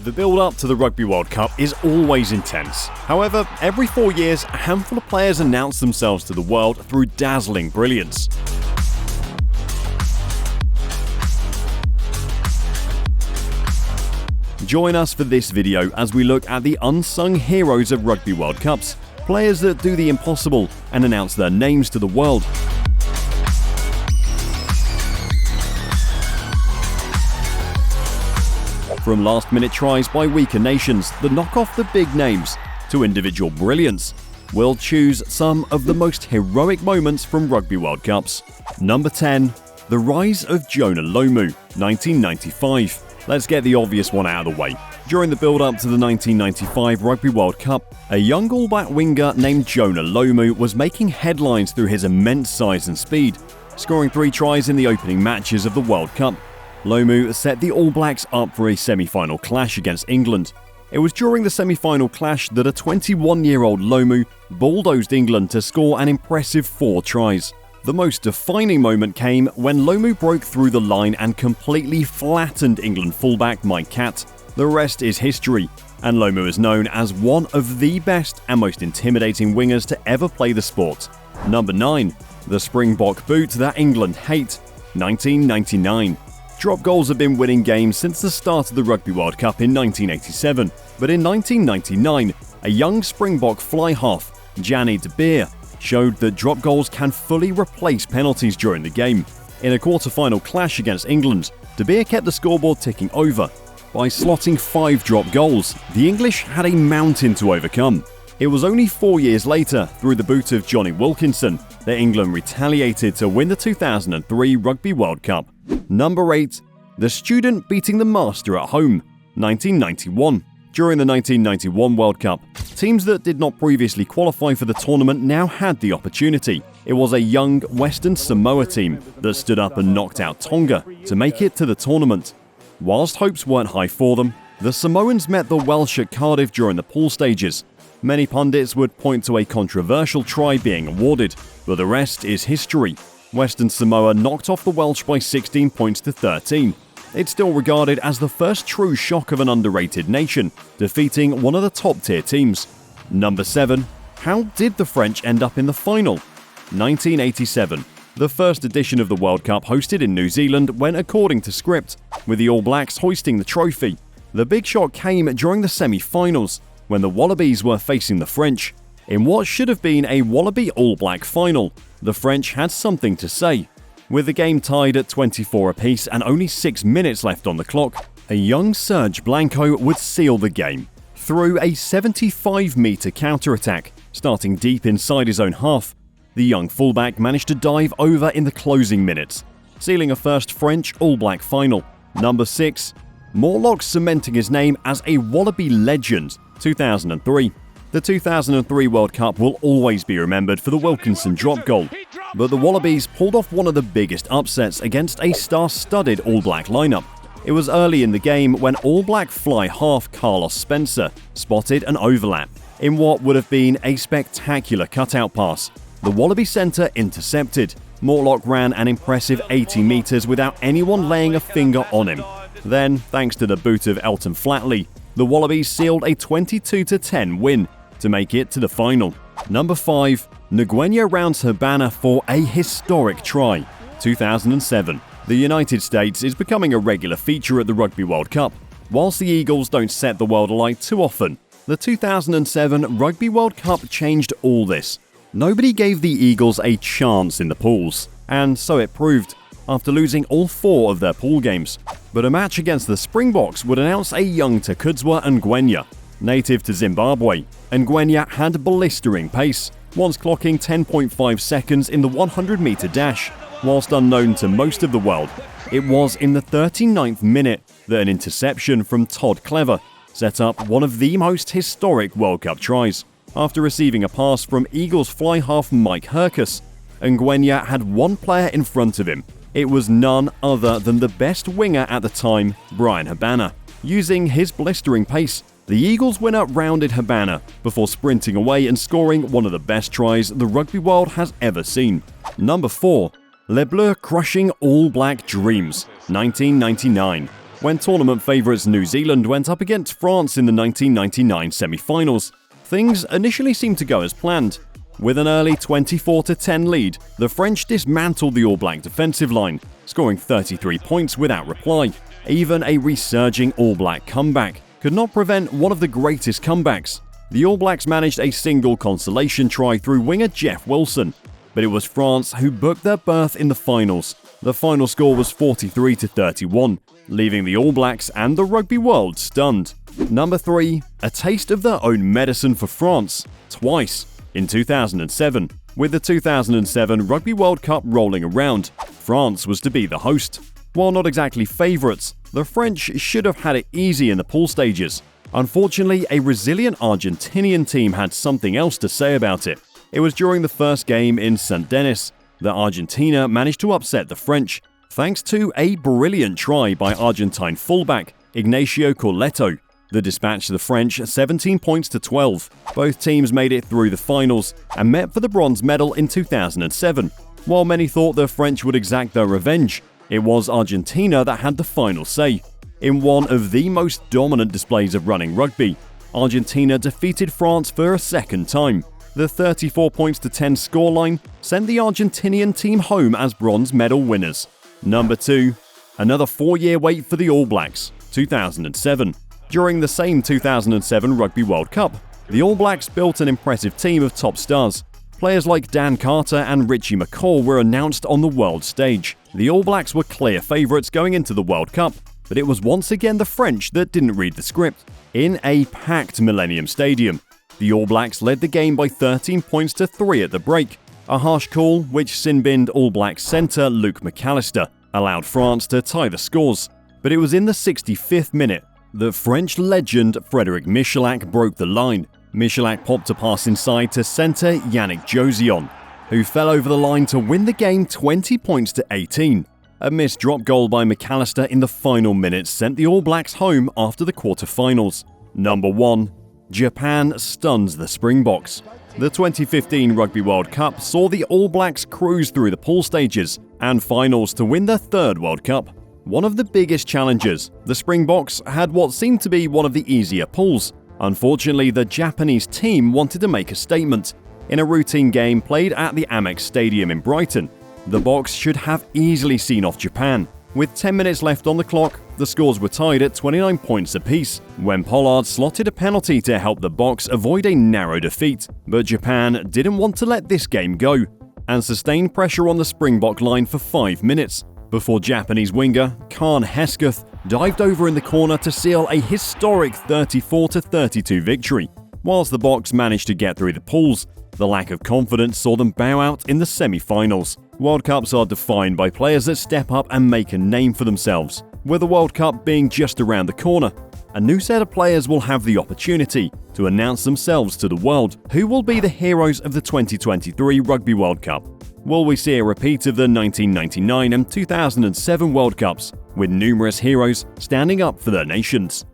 The build-up to the Rugby World Cup is always intense. However, every 4 years, a handful of players announce themselves to the world through dazzling brilliance. Join us for this video as we look at the unsung heroes of Rugby World Cups, players that do the impossible and announce their names to the world. From last-minute tries by weaker nations that knock off the big names to individual brilliance, we'll choose some of the most heroic moments from Rugby World Cups. Number 10. The rise of Jonah Lomu, 1995. Let's get the obvious one out of the way. During the build-up to the 1995 Rugby World Cup, a young All Black winger named Jonah Lomu was making headlines through his immense size and speed, scoring 3 tries in the opening matches of the World Cup. Lomu set the All Blacks up for a semi-final clash against England. It was during the semi-final clash that a 21-year-old Lomu bulldozed England to score an impressive 4 tries. The most defining moment came when Lomu broke through the line and completely flattened England fullback Mike Catt. The rest is history, and Lomu is known as one of the best and most intimidating wingers to ever play the sport. Number 9. The Springbok boot that England hate, 1999. Drop goals have been winning games since the start of the Rugby World Cup in 1987, but in 1999, a young Springbok fly half, Jonah de Beer, showed that drop goals can fully replace penalties during the game. In a quarter-final clash against England, de Beer kept the scoreboard ticking over. By slotting 5 drop goals, the English had a mountain to overcome. It was only 4 years later, through the boot of Johnny Wilkinson, that England retaliated to win the 2003 Rugby World Cup. Number 8. The student beating the master at home, 1991. During the 1991 World Cup, teams that did not previously qualify for the tournament now had the opportunity. It was a young Western Samoa team that stood up and knocked out Tonga to make it to the tournament. Whilst hopes weren't high for them, the Samoans met the Welsh at Cardiff during the pool stages. Many pundits would point to a controversial try being awarded, but the rest is history. Western Samoa knocked off the Welsh by 16 points to 13. It's still regarded as the first true shock of an underrated nation, defeating one of the top-tier teams. Number 7. How did the French end up in the final? 1987. The first edition of the World Cup hosted in New Zealand went according to script, with the All Blacks hoisting the trophy. The big shock came during the semi-finals, when the Wallabies were facing the French. In what should have been a Wallaby All Black final, the French had something to say. With the game tied at 24 apiece and only 6 minutes left on the clock, a young Serge Blanco would seal the game. Through a 75-metre counter-attack, starting deep inside his own half, the young fullback managed to dive over in the closing minutes, sealing a first French All Black final. Number 6. Morlock cementing his name as a Wallaby legend, 2003. The 2003 World Cup will always be remembered for the Wilkinson drop goal, but the Wallabies pulled off one of the biggest upsets against a star-studded All Black lineup. It was early in the game when All Black fly half Carlos Spencer spotted an overlap in what would have been a spectacular cutout pass. The Wallaby centre intercepted. Morlock ran an impressive 80 metres without anyone laying a finger on him. Then, thanks to the boot of Elton Flatley, the Wallabies sealed a 22-10 win to make it to the final. Number 5. Nqobe Gwenya rounds her banner for a historic try, 2007. The United States is becoming a regular feature at the Rugby World Cup. Whilst the Eagles don't set the world alight too often, the 2007 Rugby World Cup changed all this. Nobody gave the Eagles a chance in the pools, and so it proved, after losing all 4 of their pool games. But a match against the Springboks would announce a young Nqobe Gwenya. Native to Zimbabwe, Gwenya had blistering pace, once clocking 10.5 seconds in the 100-metre dash. Whilst unknown to most of the world, it was in the 39th minute that an interception from Todd Clever set up one of the most historic World Cup tries. After receiving a pass from Eagles fly half Mike Hercus, Gwenya had one player in front of him. It was none other than the best winger at the time, Bryan Habana. Using his blistering pace, the Eagles winner rounded Habana before sprinting away and scoring one of the best tries the rugby world has ever seen. Number 4. Lebler crushing All Black dreams, 1999. when tournament favourites New Zealand went up against France in the 1999 semi-finals. Things initially seemed to go as planned. With an early 24-10 lead, the French dismantled the All Black defensive line, scoring 33 points without reply. Even a resurging All Black comeback could not prevent one of the greatest comebacks. The All Blacks managed a single consolation try through winger Jeff Wilson, but it was France who booked their berth in the finals. The final score was 43-31, leaving the All Blacks and the rugby world stunned. Number 3. A taste of their own medicine for France, twice. In 2007, with the 2007 Rugby World Cup rolling around, France was to be the host. While not exactly favourites, the French should have had it easy in the pool stages. Unfortunately, a resilient Argentinian team had something else to say about it. It was during the first game in St. Denis that Argentina managed to upset the French, thanks to a brilliant try by Argentine fullback Ignacio Corletto that dispatched the French 17 points to 12. Both teams made it through the finals and met for the bronze medal in 2007. While many thought the French would exact their revenge, it was Argentina that had the final say. In one of the most dominant displays of running rugby, Argentina defeated France for a second time. The 34 points to 10 scoreline sent the Argentinian team home as bronze medal winners. Number 2. Another 4-year wait for the All Blacks, 2007. During the same 2007 Rugby World Cup, the All Blacks built an impressive team of top stars. Players like Dan Carter and Richie McCaw were announced on the world stage. The All Blacks were clear favourites going into the World Cup, but it was once again the French that didn't read the script. In a packed Millennium Stadium, the All Blacks led the game by 13 points to 3 at the break. A harsh call, which sin-binned All Blacks centre Luke McAllister, allowed France to tie the scores. But it was in the 65th minute that French legend Frédéric Michalak broke the line. Michalak popped a pass inside to centre Yannick Josillon, who fell over the line to win the game 20 points to 18. A missed drop goal by McAllister in the final minutes sent the All Blacks home after the quarter-finals. Number 1. Japan stuns the Springboks. The 2015 Rugby World Cup saw the All Blacks cruise through the pool stages and finals to win their third World Cup. One of the biggest challenges, the Springboks had what seemed to be one of the easier pools. Unfortunately, the Japanese team wanted to make a statement. In a routine game played at the Amex Stadium in Brighton, the Boks should have easily seen off Japan. With 10 minutes left on the clock, the scores were tied at 29 points apiece, when Pollard slotted a penalty to help the Boks avoid a narrow defeat. But Japan didn't want to let this game go, and sustained pressure on the Springbok line for 5 minutes, before Japanese winger Khan Hesketh dived over in the corner to seal a historic 34-32 victory. Whilst the Boks managed to get through the pools, the lack of confidence saw them bow out in the semi-finals. World Cups are defined by players that step up and make a name for themselves. With the World Cup being just around the corner, a new set of players will have the opportunity to announce themselves to the world. Who will be the heroes of the 2023 Rugby World Cup? Will we see a repeat of the 1999 and 2007 World Cups, with numerous heroes standing up for their nations?